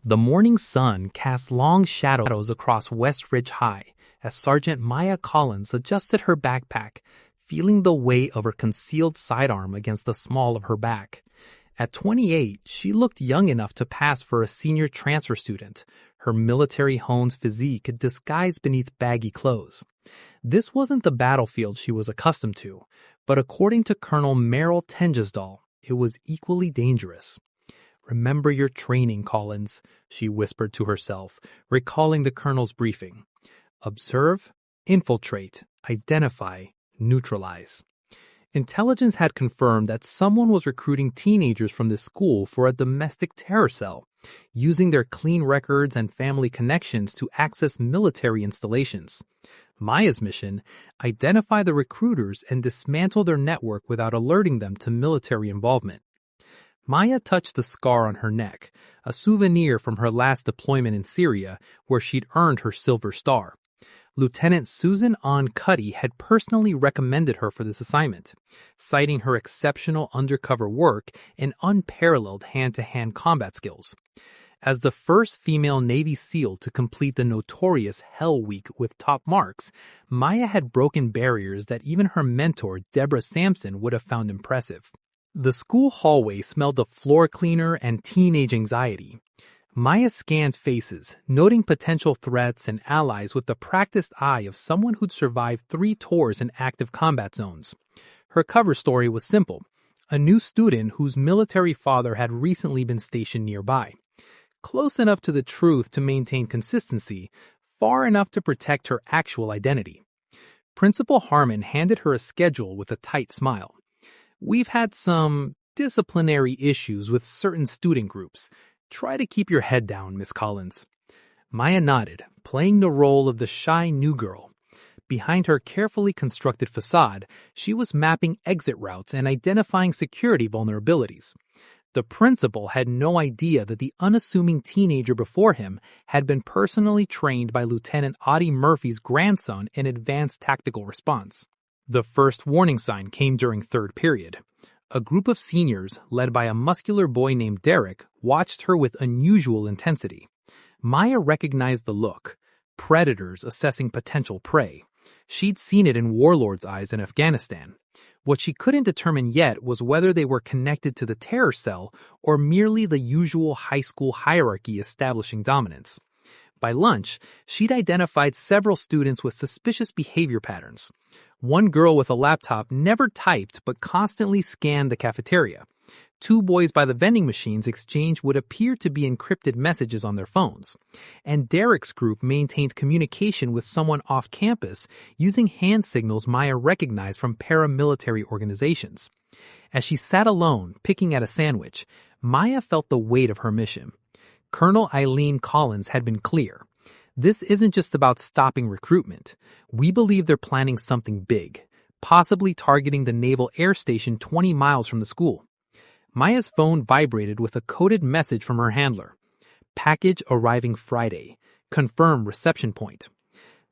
The morning sun cast long shadows across West Ridge High as Sergeant Maya Collins adjusted her backpack, feeling the weight of her concealed sidearm against the small of her back. At 28, she looked young enough to pass for a senior transfer student, her military-honed physique disguised beneath baggy clothes. This wasn't the battlefield she was accustomed to, but according to Colonel Merrill Tengesdal, it was equally dangerous. "Remember your training, Collins," she whispered to herself, recalling the colonel's briefing. "Observe, infiltrate, identify, neutralize." Intelligence had confirmed that someone was recruiting teenagers from this school for a domestic terror cell, using their clean records and family connections to access military installations. Maya's mission: identify the recruiters and dismantle their network without alerting them to military involvement. Maya touched the scar on her neck, a souvenir from her last deployment in Syria, where she'd earned her Silver Star. Lieutenant Susan Ann Cuddy had personally recommended her for this assignment, citing her exceptional undercover work and unparalleled hand-to-hand combat skills. As the first female Navy SEAL to complete the notorious Hell Week with top marks, Maya had broken barriers that even her mentor, Deborah Sampson, would have found impressive. The school hallway smelled of floor cleaner and teenage anxiety. Maya scanned faces, noting potential threats and allies with the practiced eye of someone who'd survived 3 tours in active combat zones. Her cover story was simple: a new student whose military father had recently been stationed nearby. Close enough to the truth to maintain consistency, far enough to protect her actual identity. Principal Harmon handed her a schedule with a tight smile. "We've had some disciplinary issues with certain student groups. Try to keep your head down, Miss Collins." Maya nodded, playing the role of the shy new girl. Behind her carefully constructed facade, she was mapping exit routes and identifying security vulnerabilities. The principal had no idea that the unassuming teenager before him had been personally trained by Lieutenant Audie Murphy's grandson in advanced tactical response. The first warning sign came during third period. A group of seniors, led by a muscular boy named Derek, watched her with unusual intensity. Maya recognized the look: predators assessing potential prey. She'd seen it in warlords' eyes in Afghanistan. What she couldn't determine yet was whether they were connected to the terror cell or merely the usual high school hierarchy establishing dominance. By lunch, she'd identified several students with suspicious behavior patterns. One girl with a laptop never typed but constantly scanned the cafeteria. 2 boys by the vending machines exchanged what appeared to be encrypted messages on their phones. And Derek's group maintained communication with someone off campus using hand signals Maya recognized from paramilitary organizations. As she sat alone, picking at a sandwich, Maya felt the weight of her mission. Colonel Eileen Collins had been clear: "This isn't just about stopping recruitment. We believe they're planning something big, possibly targeting the Naval Air Station 20 miles from the school." Maya's phone vibrated with a coded message from her handler. "Package arriving Friday. Confirm reception point."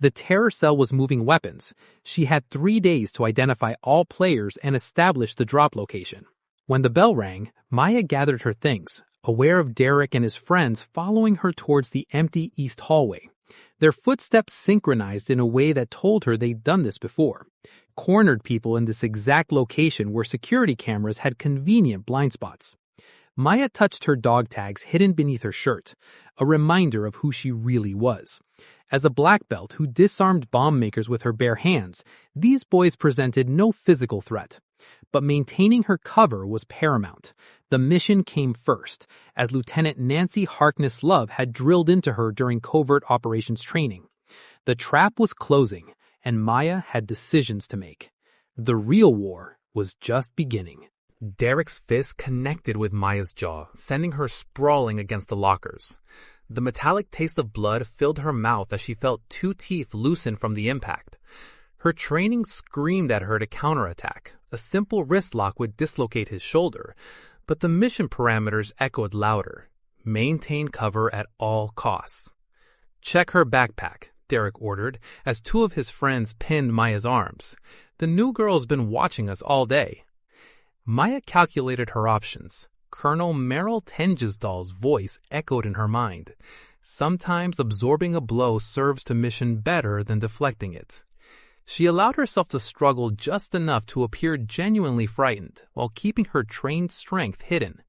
The terror cell was moving weapons. She had 3 days to identify all players and establish the drop location. When the bell rang, Maya gathered her things, aware of Derek and his friends following her towards the empty east hallway. Their footsteps synchronized in a way that told her they'd done this before. Cornered people in this exact location where security cameras had convenient blind spots. Maya touched her dog tags hidden beneath her shirt, a reminder of who she really was. As a black belt who disarmed bomb makers with her bare hands, these boys presented no physical threat. But maintaining her cover was paramount. The mission came first, as Lieutenant Nancy Harkness Love had drilled into her during covert operations training. The trap was closing, and Maya had decisions to make. The real war was just beginning. Derek's fist connected with Maya's jaw, sending her sprawling against the lockers. The metallic taste of blood filled her mouth as she felt 2 teeth loosen from the impact. Her training screamed at her to counterattack. A simple wrist lock would dislocate his shoulder, but the mission parameters echoed louder. Maintain cover at all costs. "Check her backpack," Derek ordered, as 2 of his friends pinned Maya's arms. "The new girl's been watching us all day." Maya calculated her options: Colonel Merrill Tengisdal's voice echoed in her mind. Sometimes absorbing a blow serves the mission better than deflecting it. She allowed herself to struggle just enough to appear genuinely frightened while keeping her trained strength hidden.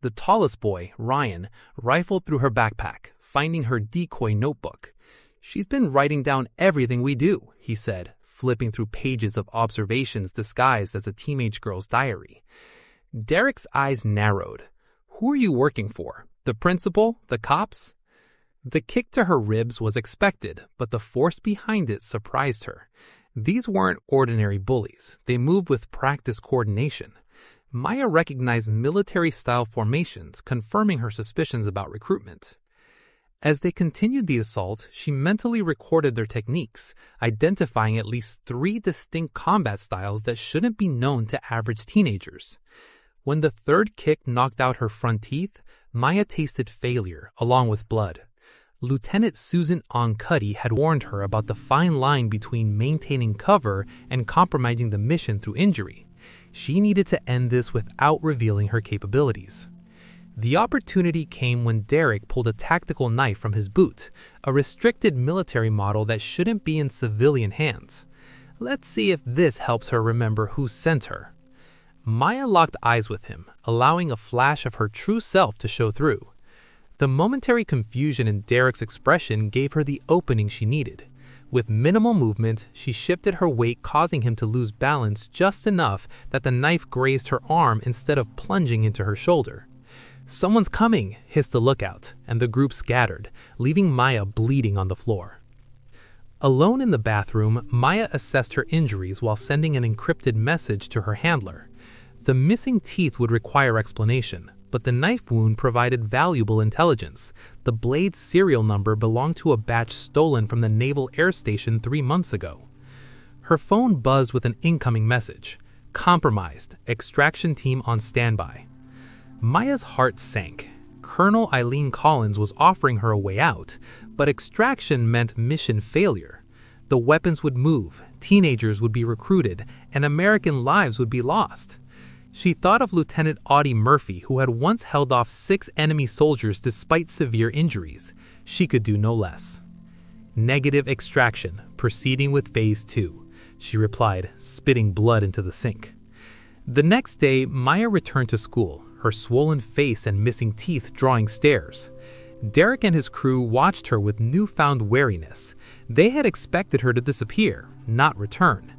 The tallest boy, Ryan, rifled through her backpack, finding her decoy notebook. "She's been writing down everything we do," he said, flipping through pages of observations disguised as a teenage girl's diary. Derek's eyes narrowed. "Who are you working for? The principal? The cops?" The kick to her ribs was expected, but the force behind it surprised her. These weren't ordinary bullies. They moved with practiced coordination. Maya recognized military-style formations, confirming her suspicions about recruitment. As they continued the assault, she mentally recorded their techniques, identifying at least 3 distinct combat styles that shouldn't be known to average teenagers. When the third kick knocked out her front teeth, Maya tasted failure, along with blood. Lieutenant Susan Oncuddy had warned her about the fine line between maintaining cover and compromising the mission through injury. She needed to end this without revealing her capabilities. The opportunity came when Derek pulled a tactical knife from his boot, a restricted military model that shouldn't be in civilian hands. Let's see if this helps her remember who sent her. Maya locked eyes with him, allowing a flash of her true self to show through. The momentary confusion in Derek's expression gave her the opening she needed. With minimal movement, she shifted her weight, causing him to lose balance just enough that the knife grazed her arm instead of plunging into her shoulder. "Someone's coming," hissed the lookout, and the group scattered, leaving Maya bleeding on the floor. Alone in the bathroom, Maya assessed her injuries while sending an encrypted message to her handler. The missing teeth would require explanation, but the knife wound provided valuable intelligence. The blade's serial number belonged to a batch stolen from the Naval Air Station 3 months ago. Her phone buzzed with an incoming message. "Compromised. Extraction team on standby." Maya's heart sank. Colonel Eileen Collins was offering her a way out, but extraction meant mission failure. The weapons would move, teenagers would be recruited, and American lives would be lost. She thought of Lieutenant Audie Murphy, who had once held off 6 enemy soldiers despite severe injuries. She could do no less. "Negative extraction, proceeding with Phase 2, she replied, spitting blood into the sink. The next day, Maya returned to school, her swollen face and missing teeth drawing stares. Derek and his crew watched her with newfound wariness. They had expected her to disappear, not return.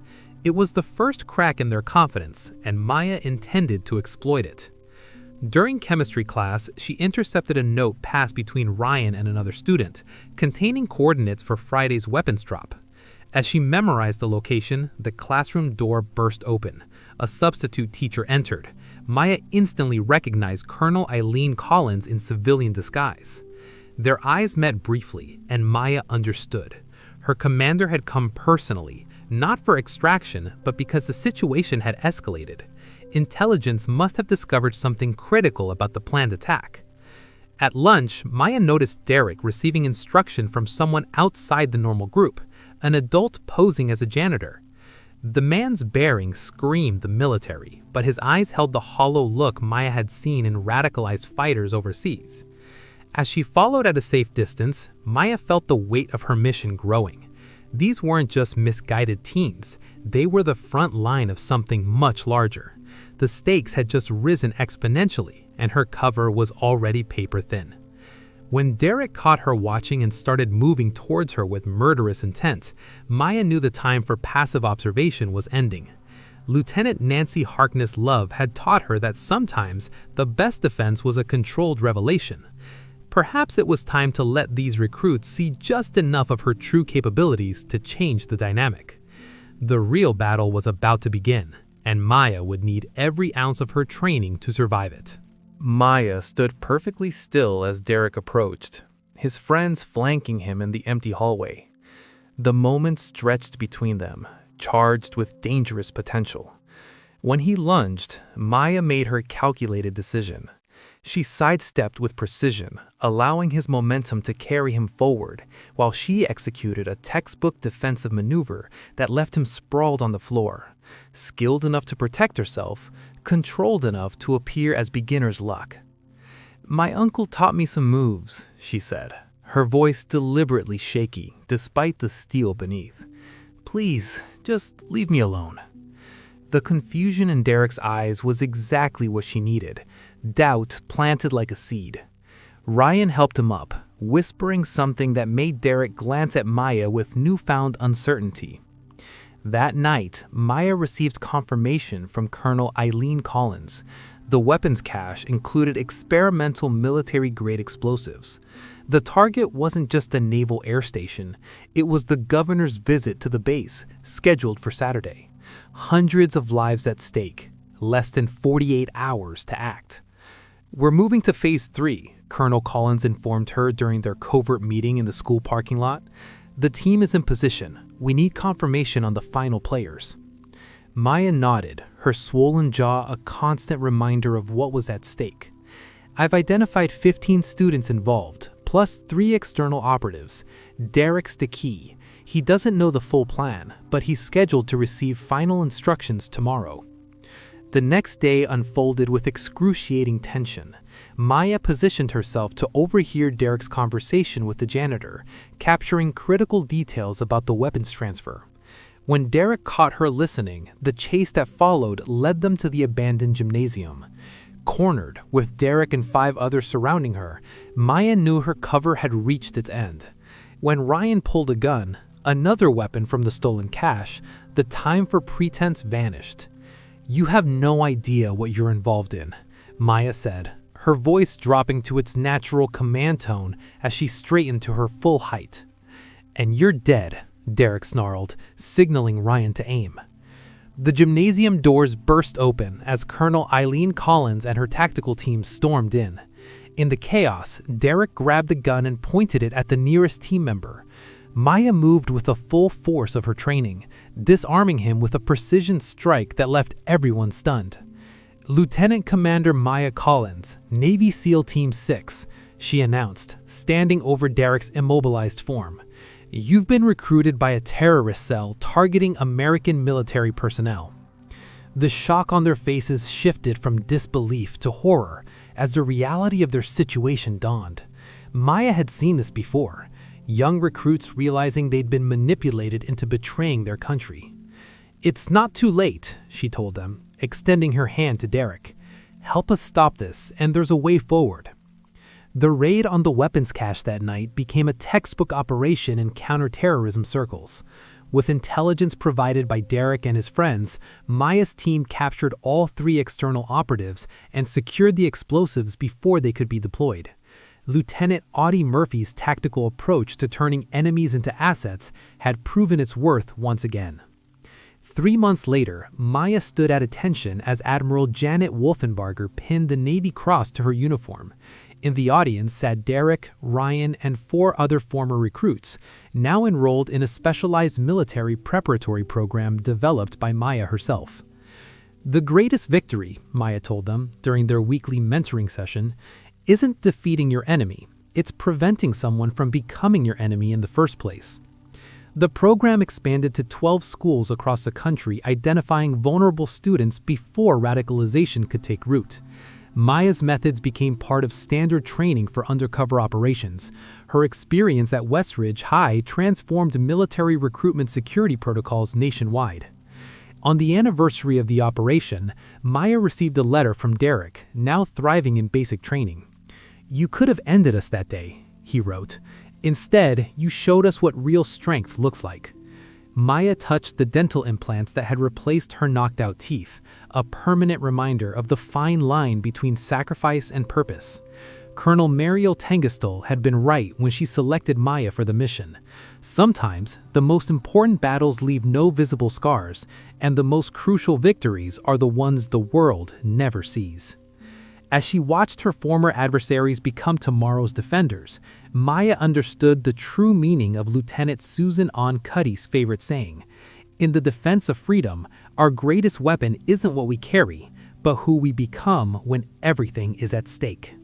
It was the first crack in their confidence, and Maya intended to exploit it. During chemistry class, she intercepted a note passed between Ryan and another student, containing coordinates for Friday's weapons drop. As she memorized the location, the classroom door burst open. A substitute teacher entered. Maya instantly recognized Colonel Eileen Collins in civilian disguise. Their eyes met briefly, and Maya understood. Her commander had come personally, not for extraction, but because the situation had escalated. Intelligence must have discovered something critical about the planned attack. At lunch, Maya noticed Derek receiving instruction from someone outside the normal group, an adult posing as a janitor. The man's bearing screamed the military, but his eyes held the hollow look Maya had seen in radicalized fighters overseas. As she followed at a safe distance, Maya felt the weight of her mission growing. These weren't just misguided teens, they were the front line of something much larger. The stakes had just risen exponentially, and her cover was already paper thin. When Derek caught her watching and started moving towards her with murderous intent, Maya knew the time for passive observation was ending. Lieutenant Nancy Harkness Love had taught her that sometimes the best defense was a controlled revelation. Perhaps it was time to let these recruits see just enough of her true capabilities to change the dynamic. The real battle was about to begin, and Maya would need every ounce of her training to survive it. Maya stood perfectly still as Derek approached, his friends flanking him in the empty hallway. The moment stretched between them, charged with dangerous potential. When he lunged, Maya made her calculated decision. She sidestepped with precision, allowing his momentum to carry him forward, while she executed a textbook defensive maneuver that left him sprawled on the floor. Skilled enough to protect herself, controlled enough to appear as beginner's luck. "My uncle taught me some moves," she said, her voice deliberately shaky despite the steel beneath. "Please, just leave me alone." The confusion in Derek's eyes was exactly what she needed, doubt planted like a seed. Ryan helped him up, whispering something that made Derek glance at Maya with newfound uncertainty. That night, Maya received confirmation from Colonel Eileen Collins. The weapons cache included experimental military-grade explosives. The target wasn't just a naval air station, it was the governor's visit to the base, scheduled for Saturday. Hundreds of lives at stake, less than 48 hours to act. "We're moving to Phase 3, Colonel Collins informed her during their covert meeting in the school parking lot. "The team is in position. We need confirmation on the final players." Maya nodded, her swollen jaw a constant reminder of what was at stake. "I've identified 15 students involved, plus 3 external operatives. Derek's the key. He doesn't know the full plan, but he's scheduled to receive final instructions tomorrow." The next day unfolded with excruciating tension. Maya positioned herself to overhear Derek's conversation with the janitor, capturing critical details about the weapons transfer. When Derek caught her listening, the chase that followed led them to the abandoned gymnasium. Cornered, with Derek and 5 others surrounding her, Maya knew her cover had reached its end. When Ryan pulled a gun, another weapon from the stolen cache, the time for pretense vanished. "You have no idea what you're involved in," Maya said, her voice dropping to its natural command tone as she straightened to her full height. "And you're dead," Derek snarled, signaling Ryan to aim. The gymnasium doors burst open as Colonel Eileen Collins and her tactical team stormed in. In the chaos, Derek grabbed a gun and pointed it at the nearest team member. Maya moved with the full force of her training, disarming him with a precision strike that left everyone stunned. "Lieutenant Commander Maya Collins, Navy SEAL Team 6, she announced, standing over Derek's immobilized form. "You've been recruited by a terrorist cell targeting American military personnel." The shock on their faces shifted from disbelief to horror as the reality of their situation dawned. Maya had seen this before, young recruits realizing they'd been manipulated into betraying their country. "It's not too late," she told them, extending her hand to Derek. "Help us stop this, and there's a way forward." The raid on the weapons cache that night became a textbook operation in counterterrorism circles. With intelligence provided by Derek and his friends, Maya's team captured all 3 external operatives and secured the explosives before they could be deployed. Lieutenant Audie Murphy's tactical approach to turning enemies into assets had proven its worth once again. 3 months later, Maya stood at attention as Admiral Janet Wolfenbarger pinned the Navy Cross to her uniform. In the audience sat Derek, Ryan, and 4 other former recruits, now enrolled in a specialized military preparatory program developed by Maya herself. "The greatest victory," Maya told them during their weekly mentoring session, "isn't defeating your enemy, it's preventing someone from becoming your enemy in the first place." The program expanded to 12 schools across the country, identifying vulnerable students before radicalization could take root. Maya's methods became part of standard training for undercover operations. Her experience at Westridge High transformed military recruitment security protocols nationwide. On the anniversary of the operation, Maya received a letter from Derek, now thriving in basic training. "You could have ended us that day," he wrote. "Instead, you showed us what real strength looks like." Maya touched the dental implants that had replaced her knocked-out teeth, a permanent reminder of the fine line between sacrifice and purpose. Colonel Mariel Tengestal had been right when she selected Maya for the mission. Sometimes, the most important battles leave no visible scars, and the most crucial victories are the ones the world never sees. As she watched her former adversaries become tomorrow's defenders, Maya understood the true meaning of Lieutenant Susan Ann Cuddy's favorite saying, "In the defense of freedom, our greatest weapon isn't what we carry, but who we become when everything is at stake."